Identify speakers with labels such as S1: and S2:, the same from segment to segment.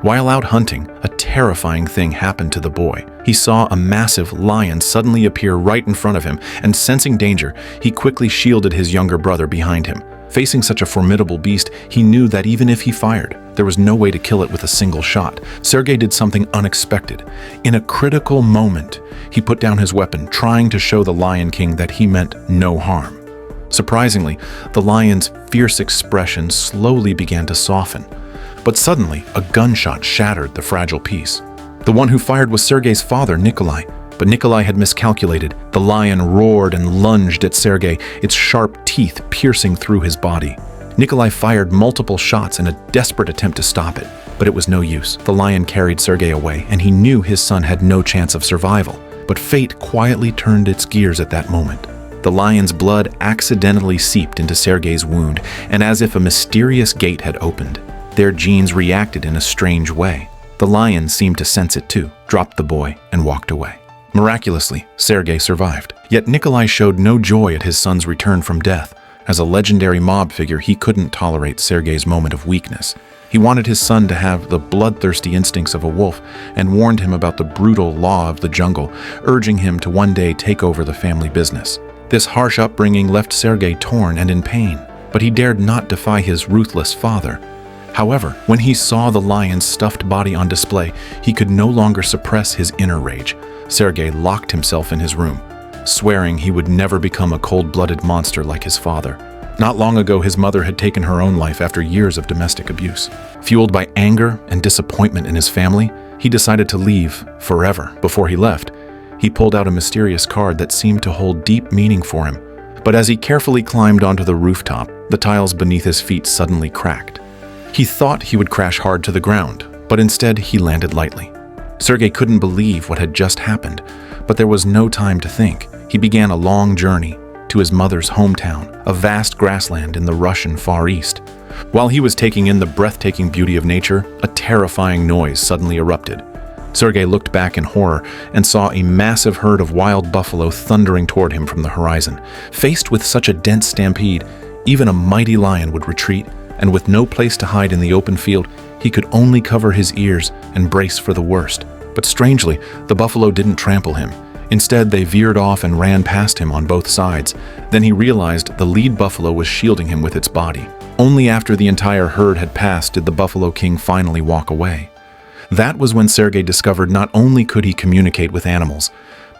S1: While out hunting, a terrifying thing happened to the boy. He saw a massive lion suddenly appear right in front of him, and sensing danger, he quickly shielded his younger brother behind him. Facing such a formidable beast, he knew that even if he fired, there was no way to kill it with a single shot. Sergei did something unexpected. In a critical moment, he put down his weapon, trying to show the Lion King that he meant no harm. Surprisingly, the lion's fierce expression slowly began to soften. But suddenly, a gunshot shattered the fragile peace. The one who fired was Sergei's father, Nikolai. But Nikolai had miscalculated. The lion roared and lunged at Sergei, its sharp teeth piercing through his body. Nikolai fired multiple shots in a desperate attempt to stop it, but it was no use. The lion carried Sergei away, and he knew his son had no chance of survival. But fate quietly turned its gears at that moment. The lion's blood accidentally seeped into Sergei's wound, and as if a mysterious gate had opened, their genes reacted in a strange way. The lion seemed to sense it too, dropped the boy, and walked away. Miraculously, Sergei survived. Yet Nikolai showed no joy at his son's return from death. As a legendary mob figure, he couldn't tolerate Sergei's moment of weakness. He wanted his son to have the bloodthirsty instincts of a wolf and warned him about the brutal law of the jungle, urging him to one day take over the family business. This harsh upbringing left Sergei torn and in pain, but he dared not defy his ruthless father. However, when he saw the lion's stuffed body on display, he could no longer suppress his inner rage. Sergei locked himself in his room, swearing he would never become a cold-blooded monster like his father. Not long ago, his mother had taken her own life after years of domestic abuse. Fueled by anger and disappointment in his family, he decided to leave forever. Before he left, he pulled out a mysterious card that seemed to hold deep meaning for him. But as he carefully climbed onto the rooftop, the tiles beneath his feet suddenly cracked. He thought he would crash hard to the ground, but instead he landed lightly. Sergei couldn't believe what had just happened, but there was no time to think. He began a long journey to his mother's hometown, a vast grassland in the Russian Far East. While he was taking in the breathtaking beauty of nature, a terrifying noise suddenly erupted. Sergei looked back in horror and saw a massive herd of wild buffalo thundering toward him from the horizon. Faced with such a dense stampede, even a mighty lion would retreat, and with no place to hide in the open field, he could only cover his ears and brace for the worst. But strangely, the buffalo didn't trample him. Instead, they veered off and ran past him on both sides. Then he realized the lead buffalo was shielding him with its body. Only after the entire herd had passed did the Buffalo King finally walk away. That was when Sergei discovered not only could he communicate with animals,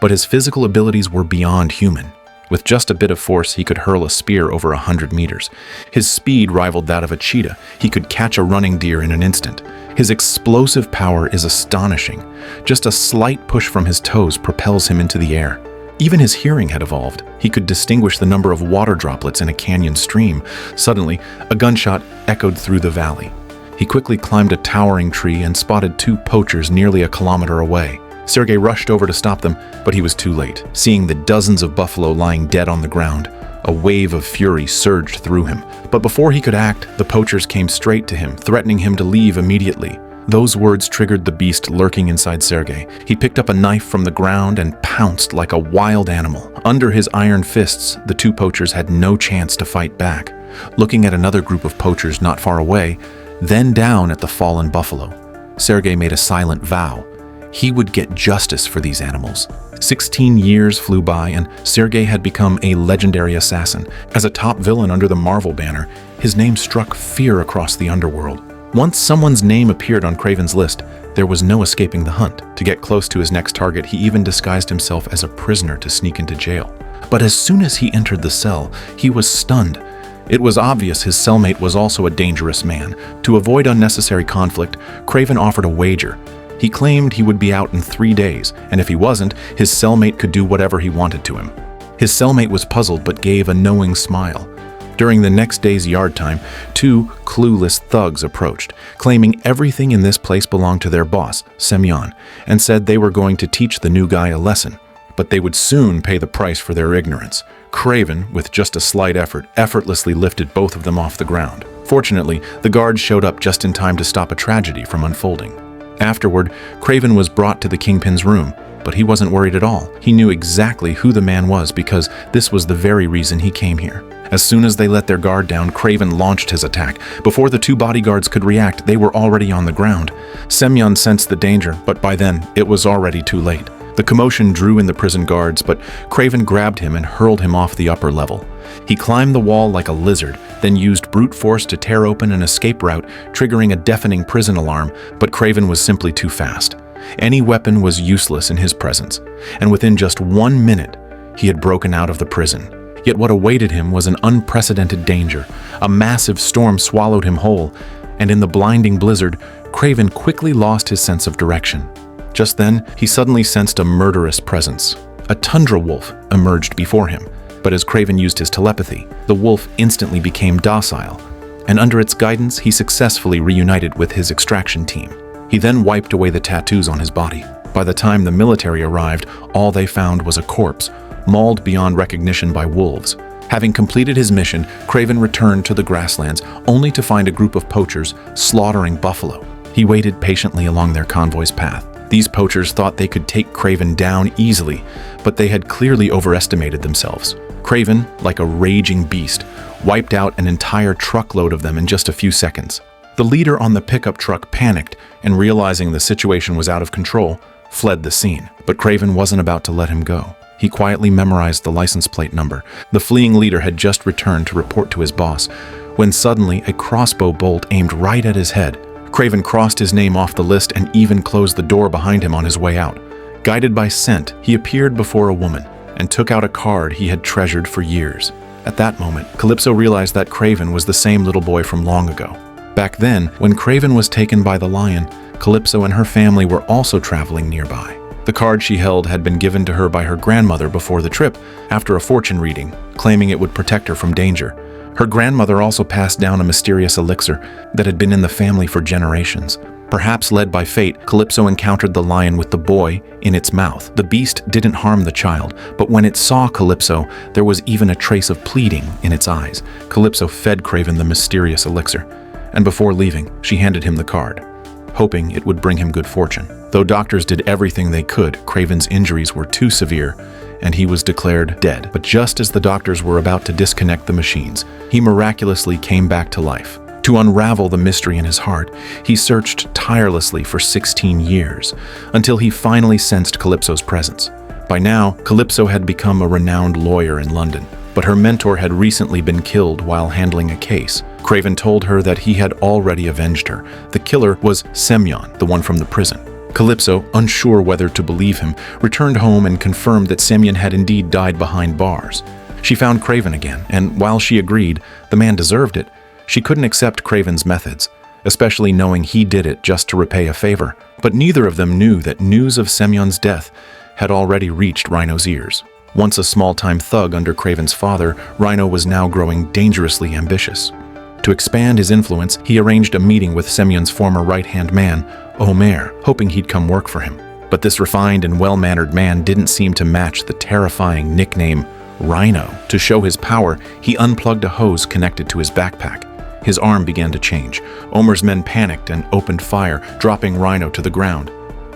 S1: but his physical abilities were beyond human. With just a bit of force, he could hurl a spear over 100 meters. His speed rivaled that of a cheetah. He could catch a running deer in an instant. His explosive power is astonishing. Just a slight push from his toes propels him into the air. Even his hearing had evolved. He could distinguish the number of water droplets in a canyon stream. Suddenly, a gunshot echoed through the valley. He quickly climbed a towering tree and spotted two poachers nearly a kilometer away. Sergei rushed over to stop them, but he was too late. Seeing the dozens of buffalo lying dead on the ground, a wave of fury surged through him. But before he could act, the poachers came straight to him, threatening him to leave immediately. Those words triggered the beast lurking inside Sergei. He picked up a knife from the ground and pounced like a wild animal. Under his iron fists, the two poachers had no chance to fight back. Looking at another group of poachers not far away, then down at the fallen buffalo, Sergei made a silent vow. He would get justice for these animals. 16 years flew by, and Sergei had become a legendary assassin. As a top villain under the Marvel banner, his name struck fear across the underworld. Once someone's name appeared on Kraven's list, there was no escaping the hunt. To get close to his next target, he even disguised himself as a prisoner to sneak into jail. But as soon as he entered the cell, he was stunned. It was obvious his cellmate was also a dangerous man. To avoid unnecessary conflict, Kraven offered a wager. He claimed he would be out in 3 days, and if he wasn't, his cellmate could do whatever he wanted to him. His cellmate was puzzled but gave a knowing smile. During the next day's yard time, two clueless thugs approached, claiming everything in this place belonged to their boss, Semyon, and said they were going to teach the new guy a lesson. But they would soon pay the price for their ignorance. Kraven, with just a slight effort, effortlessly lifted both of them off the ground. Fortunately, the guards showed up just in time to stop a tragedy from unfolding. Afterward, Kraven was brought to the Kingpin's room, but he wasn't worried at all. He knew exactly who the man was because this was the very reason he came here. As soon as they let their guard down, Kraven launched his attack. Before the two bodyguards could react, they were already on the ground. Semyon sensed the danger, but by then, it was already too late. The commotion drew in the prison guards, but Kraven grabbed him and hurled him off the upper level. He climbed the wall like a lizard, then used brute force to tear open an escape route, triggering a deafening prison alarm, but Kraven was simply too fast. Any weapon was useless in his presence, and within just 1 minute, he had broken out of the prison. Yet what awaited him was an unprecedented danger. A massive storm swallowed him whole, and in the blinding blizzard, Kraven quickly lost his sense of direction. Just then, he suddenly sensed a murderous presence. A tundra wolf emerged before him, but as Kraven used his telepathy, the wolf instantly became docile, and under its guidance, he successfully reunited with his extraction team. He then wiped away the tattoos on his body. By the time the military arrived, all they found was a corpse, mauled beyond recognition by wolves. Having completed his mission, Kraven returned to the grasslands, only to find a group of poachers slaughtering buffalo. He waited patiently along their convoy's path. These poachers thought they could take Kraven down easily, but they had clearly overestimated themselves. Kraven, like a raging beast, wiped out an entire truckload of them in just a few seconds. The leader on the pickup truck panicked and, realizing the situation was out of control, fled the scene. But Kraven wasn't about to let him go. He quietly memorized the license plate number. The fleeing leader had just returned to report to his boss, when suddenly a crossbow bolt aimed right at his head. Kraven crossed his name off the list and even closed the door behind him on his way out. Guided by scent, he appeared before a woman and took out a card he had treasured for years. At that moment, Calypso realized that Kraven was the same little boy from long ago. Back then, when Kraven was taken by the lion, Calypso and her family were also traveling nearby. The card she held had been given to her by her grandmother before the trip, after a fortune reading, claiming it would protect her from danger. Her grandmother also passed down a mysterious elixir that had been in the family for generations. Perhaps led by fate, Calypso encountered the lion with the boy in its mouth. The beast didn't harm the child, but when it saw Calypso, there was even a trace of pleading in its eyes. Calypso fed Kraven the mysterious elixir, and before leaving, she handed him the card, hoping it would bring him good fortune. Though doctors did everything they could, Kraven's injuries were too severe, and he was declared dead. But just as the doctors were about to disconnect the machines, he miraculously came back to life. To unravel the mystery in his heart, he searched tirelessly for 16 years, until he finally sensed Calypso's presence. By now, Calypso had become a renowned lawyer in London, but her mentor had recently been killed while handling a case. Kraven told her that he had already avenged her. The killer was Semyon, the one from the prison. Calypso, unsure whether to believe him, returned home and confirmed that Semyon had indeed died behind bars. She found Kraven again, and while she agreed the man deserved it, she couldn't accept Kraven's methods, especially knowing he did it just to repay a favor. But neither of them knew that news of Semyon's death had already reached Rhino's ears. Once a small-time thug under Kraven's father, Rhino was now growing dangerously ambitious. To expand his influence, he arranged a meeting with Semyon's former right-hand man, Omer, hoping he'd come work for him. But this refined and well-mannered man didn't seem to match the terrifying nickname Rhino. To show his power, he unplugged a hose connected to his backpack. His arm began to change. Omer's men panicked and opened fire, dropping Rhino to the ground.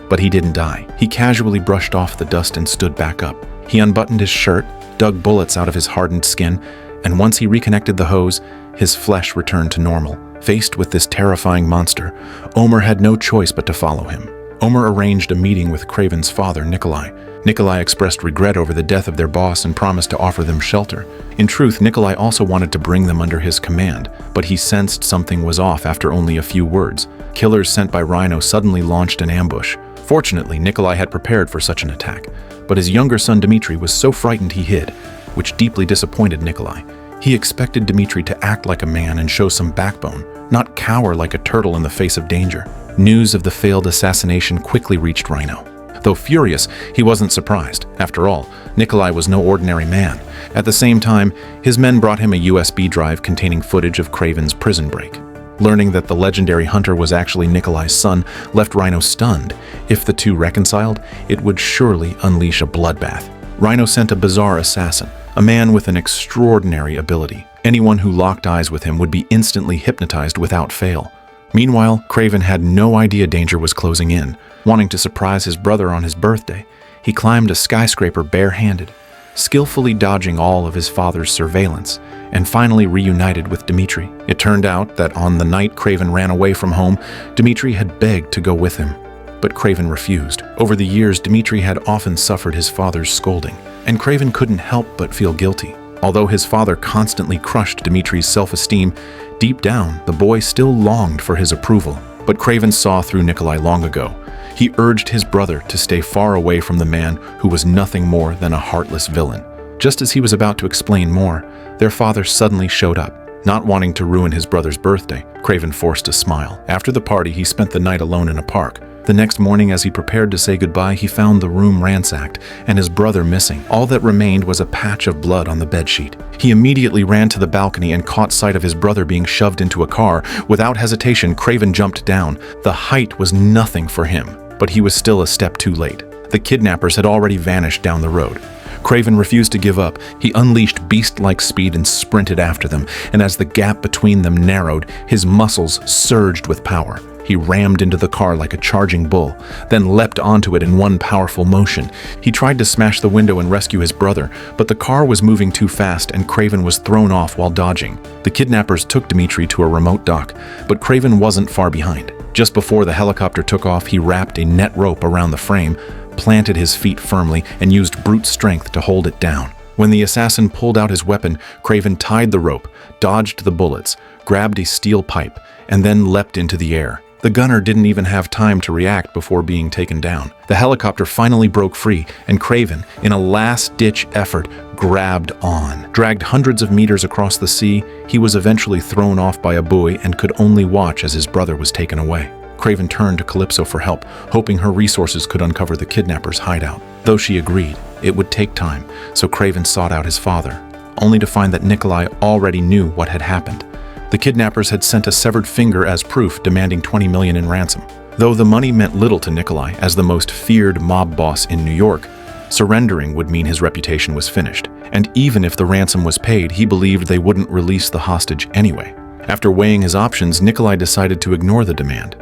S1: But he didn't die. He casually brushed off the dust and stood back up. He unbuttoned his shirt, dug bullets out of his hardened skin, and once he reconnected the hose, his flesh returned to normal. Faced with this terrifying monster, Omer had no choice but to follow him. Omer arranged a meeting with Kraven's father, Nikolai. Nikolai expressed regret over the death of their boss and promised to offer them shelter. In truth, Nikolai also wanted to bring them under his command, but he sensed something was off after only a few words. Killers sent by Rhino suddenly launched an ambush. Fortunately, Nikolai had prepared for such an attack, but his younger son Dmitri was so frightened he hid, which deeply disappointed Nikolai. He expected Dmitri to act like a man and show some backbone, not cower like a turtle in the face of danger. News of the failed assassination quickly reached Rhino. Though furious, he wasn't surprised. After all, Nikolai was no ordinary man. At the same time, his men brought him a USB drive containing footage of Kraven's prison break. Learning that the legendary hunter was actually Nikolai's son left Rhino stunned. If the two reconciled, it would surely unleash a bloodbath. Rhino sent a bizarre assassin, a man with an extraordinary ability. Anyone who locked eyes with him would be instantly hypnotized without fail. Meanwhile, Kraven had no idea danger was closing in. Wanting to surprise his brother on his birthday, he climbed a skyscraper barehanded, skillfully dodging all of his father's surveillance and finally reunited with Dmitri. It turned out that on the night Kraven ran away from home, Dmitri had begged to go with him. But Kraven refused. Over the years, Dmitri had often suffered his father's scolding, and Kraven couldn't help but feel guilty. Although his father constantly crushed Dmitri's self-esteem, deep down, the boy still longed for his approval. But Kraven saw through Nikolai long ago. He urged his brother to stay far away from the man who was nothing more than a heartless villain. Just as he was about to explain more, their father suddenly showed up. Not wanting to ruin his brother's birthday, Kraven forced a smile. After the party, he spent the night alone in a park. The next morning, as he prepared to say goodbye, he found the room ransacked and his brother missing. All that remained was a patch of blood on the bedsheet. He immediately ran to the balcony and caught sight of his brother being shoved into a car. Without hesitation, Kraven jumped down. The height was nothing for him, but he was still a step too late. The kidnappers had already vanished down the road. Kraven refused to give up. He unleashed beast-like speed and sprinted after them, and as the gap between them narrowed, his muscles surged with power. He rammed into the car like a charging bull, then leapt onto it in one powerful motion. He tried to smash the window and rescue his brother, but the car was moving too fast and Kraven was thrown off while dodging. The kidnappers took Dmitri to a remote dock, but Kraven wasn't far behind. Just before the helicopter took off, he wrapped a net rope around the frame, planted his feet firmly, and used brute strength to hold it down. When the assassin pulled out his weapon, Kraven tied the rope, dodged the bullets, grabbed a steel pipe, and then leapt into the air. The gunner didn't even have time to react before being taken down. The helicopter finally broke free, and Kraven, in a last-ditch effort, grabbed on. Dragged hundreds of meters across the sea, he was eventually thrown off by a buoy and could only watch as his brother was taken away. Kraven turned to Calypso for help, hoping her resources could uncover the kidnappers' hideout. Though she agreed, it would take time, so Kraven sought out his father, only to find that Nikolai already knew what had happened. The kidnappers had sent a severed finger as proof, demanding $20 million in ransom. Though the money meant little to Nikolai, as the most feared mob boss in New York, surrendering would mean his reputation was finished. And even if the ransom was paid, he believed they wouldn't release the hostage anyway. After weighing his options, Nikolai decided to ignore the demand.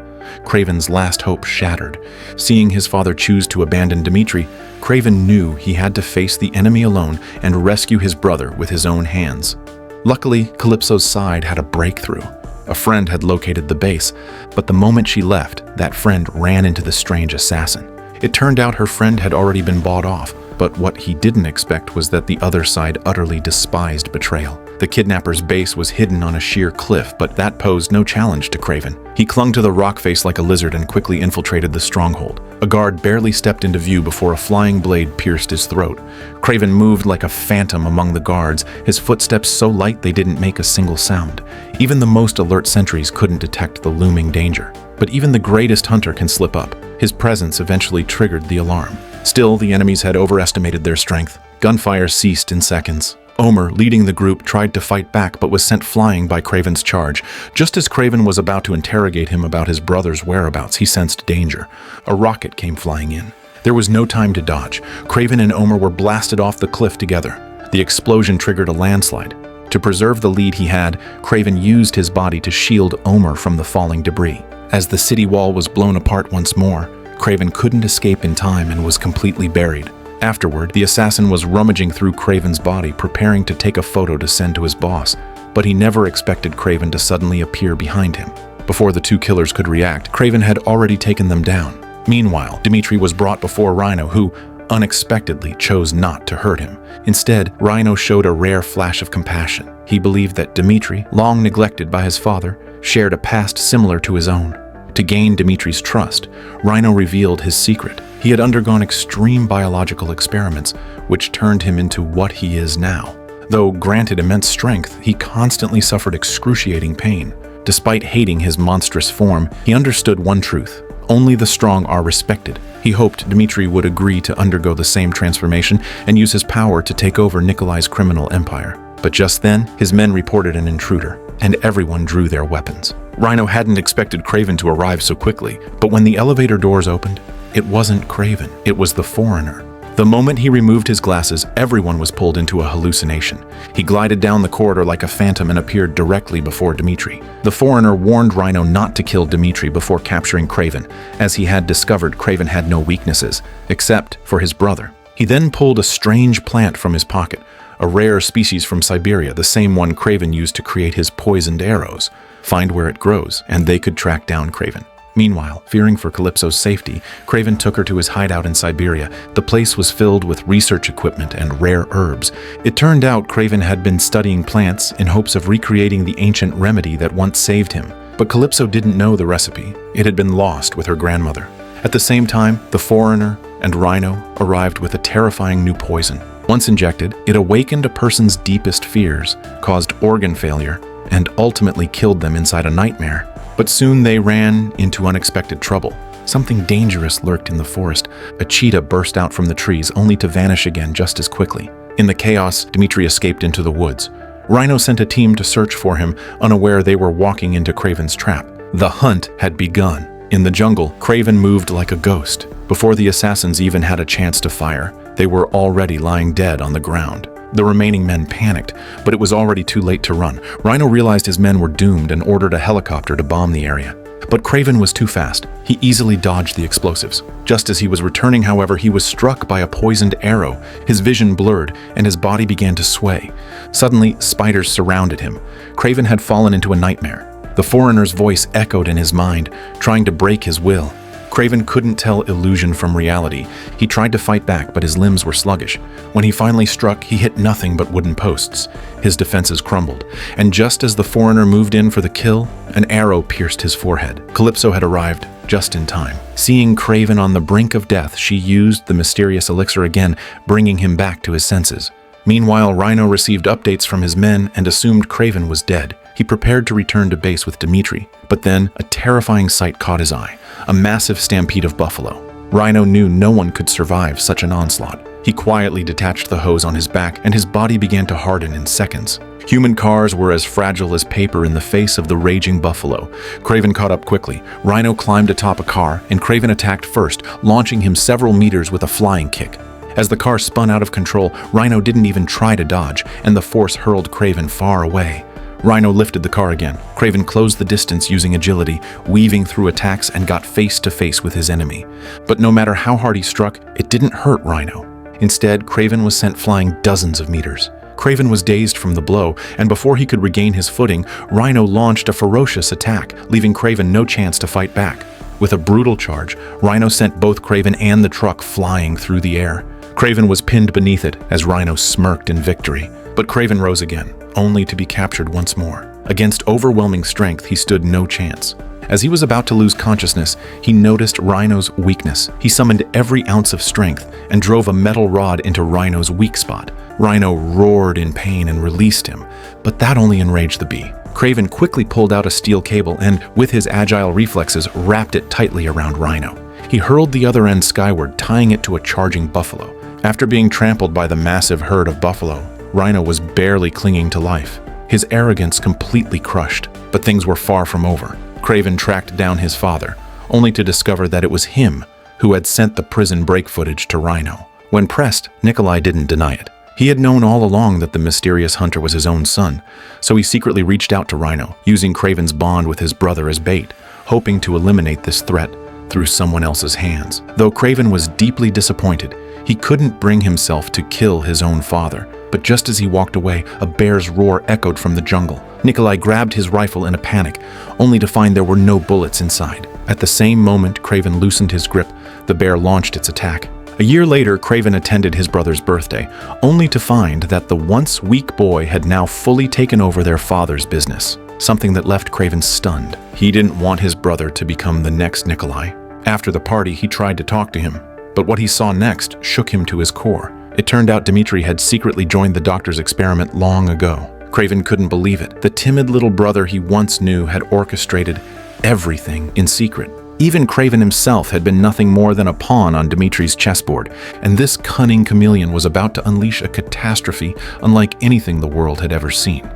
S1: Kraven's last hope shattered. Seeing his father choose to abandon Dmitri, Kraven knew he had to face the enemy alone and rescue his brother with his own hands. Luckily, Calypso's side had a breakthrough. A friend had located the base, but the moment she left, that friend ran into the strange assassin. It turned out her friend had already been bought off, but what he didn't expect was that the other side utterly despised betrayal. The kidnapper's base was hidden on a sheer cliff, but that posed no challenge to Kraven. He clung to the rock face like a lizard and quickly infiltrated the stronghold. A guard barely stepped into view before a flying blade pierced his throat. Kraven moved like a phantom among the guards, his footsteps so light they didn't make a single sound. Even the most alert sentries couldn't detect the looming danger. But even the greatest hunter can slip up. His presence eventually triggered the alarm. Still, the enemies had overestimated their strength. Gunfire ceased in seconds. Omer, leading the group, tried to fight back but was sent flying by Kraven's charge. Just as Kraven was about to interrogate him about his brother's whereabouts, he sensed danger. A rocket came flying in. There was no time to dodge. Kraven and Omer were blasted off the cliff together. The explosion triggered a landslide. To preserve the lead he had, Kraven used his body to shield Omer from the falling debris. As the city wall was blown apart once more, Kraven couldn't escape in time and was completely buried. Afterward, the assassin was rummaging through Kraven's body, preparing to take a photo to send to his boss, but he never expected Kraven to suddenly appear behind him. Before the two killers could react, Kraven had already taken them down. Meanwhile, Dmitri was brought before Rhino, who unexpectedly chose not to hurt him. Instead, Rhino showed a rare flash of compassion. He believed that Dmitri, long neglected by his father, shared a past similar to his own. To gain Dmitri's trust, Rhino revealed his secret. He had undergone extreme biological experiments, which turned him into what he is now. Though granted immense strength, he constantly suffered excruciating pain. Despite hating his monstrous form, he understood one truth: only the strong are respected. He hoped Dmitri would agree to undergo the same transformation and use his power to take over Nikolai's criminal empire. But just then, his men reported an intruder, and everyone drew their weapons. Rhino hadn't expected Kraven to arrive so quickly, but when the elevator doors opened, it wasn't Kraven, it was the foreigner. The moment he removed his glasses, everyone was pulled into a hallucination. He glided down the corridor like a phantom and appeared directly before Dmitri. The foreigner warned Rhino not to kill Dmitri before capturing Kraven, as he had discovered Kraven had no weaknesses, except for his brother. He then pulled a strange plant from his pocket, a rare species from Siberia, the same one Kraven used to create his poisoned arrows. Find where it grows, and they could track down Kraven. Meanwhile, fearing for Calypso's safety, Kraven took her to his hideout in Siberia. The place was filled with research equipment and rare herbs. It turned out Kraven had been studying plants in hopes of recreating the ancient remedy that once saved him. But Calypso didn't know the recipe. It had been lost with her grandmother. At the same time, the foreigner and Rhino arrived with a terrifying new poison. Once injected, it awakened a person's deepest fears, caused organ failure, and ultimately killed them inside a nightmare. But soon they ran into unexpected trouble. Something dangerous lurked in the forest. A cheetah burst out from the trees, only to vanish again just as quickly. In the chaos, Dmitri escaped into the woods. Rhino sent a team to search for him, unaware they were walking into Kraven's trap. The hunt had begun. In the jungle, Kraven moved like a ghost. Before the assassins even had a chance to fire, they were already lying dead on the ground. The remaining men panicked, but it was already too late to run. Rhino realized his men were doomed and ordered a helicopter to bomb the area. But Kraven was too fast. He easily dodged the explosives. Just as he was returning, however, he was struck by a poisoned arrow. His vision blurred, and his body began to sway. Suddenly, spiders surrounded him. Kraven had fallen into a nightmare. The foreigner's voice echoed in his mind, trying to break his will. Kraven couldn't tell illusion from reality. He tried to fight back, but his limbs were sluggish. When he finally struck, he hit nothing but wooden posts. His defenses crumbled, and just as the foreigner moved in for the kill, an arrow pierced his forehead. Calypso had arrived just in time. Seeing Kraven on the brink of death, she used the mysterious elixir again, bringing him back to his senses. Meanwhile, Rhino received updates from his men and assumed Kraven was dead. He prepared to return to base with Dmitri, but then a terrifying sight caught his eye. A massive stampede of buffalo. Rhino knew no one could survive such an onslaught. He quietly detached the hose on his back, and his body began to harden in seconds. Human cars were as fragile as paper in the face of the raging buffalo. Kraven caught up quickly. Rhino climbed atop a car, and Kraven attacked first, launching him several meters with a flying kick. As the car spun out of control, Rhino didn't even try to dodge, and the force hurled Kraven far away. Rhino lifted the car again. Kraven closed the distance using agility, weaving through attacks, and got face to face with his enemy. But no matter how hard he struck, it didn't hurt Rhino. Instead, Kraven was sent flying dozens of meters. Kraven was dazed from the blow, and before he could regain his footing, Rhino launched a ferocious attack, leaving Kraven no chance to fight back. With a brutal charge, Rhino sent both Kraven and the truck flying through the air. Kraven was pinned beneath it as Rhino smirked in victory. But Kraven rose again, only to be captured once more. Against overwhelming strength, he stood no chance. As he was about to lose consciousness, he noticed Rhino's weakness. He summoned every ounce of strength and drove a metal rod into Rhino's weak spot. Rhino roared in pain and released him, but that only enraged the bee. Kraven quickly pulled out a steel cable and, with his agile reflexes, wrapped it tightly around Rhino. He hurled the other end skyward, tying it to a charging buffalo. After being trampled by the massive herd of buffalo, Rhino was barely clinging to life, his arrogance completely crushed. But things were far from over. Kraven tracked down his father, only to discover that it was him who had sent the prison break footage to Rhino. When pressed, Nikolai didn't deny it. He had known all along that the mysterious hunter was his own son, so he secretly reached out to Rhino, using Kraven's bond with his brother as bait, hoping to eliminate this threat through someone else's hands. Though Kraven was deeply disappointed, he couldn't bring himself to kill his own father. But just as he walked away, a bear's roar echoed from the jungle. Nikolai grabbed his rifle in a panic, only to find there were no bullets inside. At the same moment Kraven loosened his grip, the bear launched its attack. A year later, Kraven attended his brother's birthday, only to find that the once weak boy had now fully taken over their father's business, something that left Kraven stunned. He didn't want his brother to become the next Nikolai. After the party, he tried to talk to him, but what he saw next shook him to his core. It turned out Dmitri had secretly joined the doctor's experiment long ago. Kraven couldn't believe it. The timid little brother he once knew had orchestrated everything in secret. Even Kraven himself had been nothing more than a pawn on Dmitri's chessboard, and this cunning chameleon was about to unleash a catastrophe unlike anything the world had ever seen.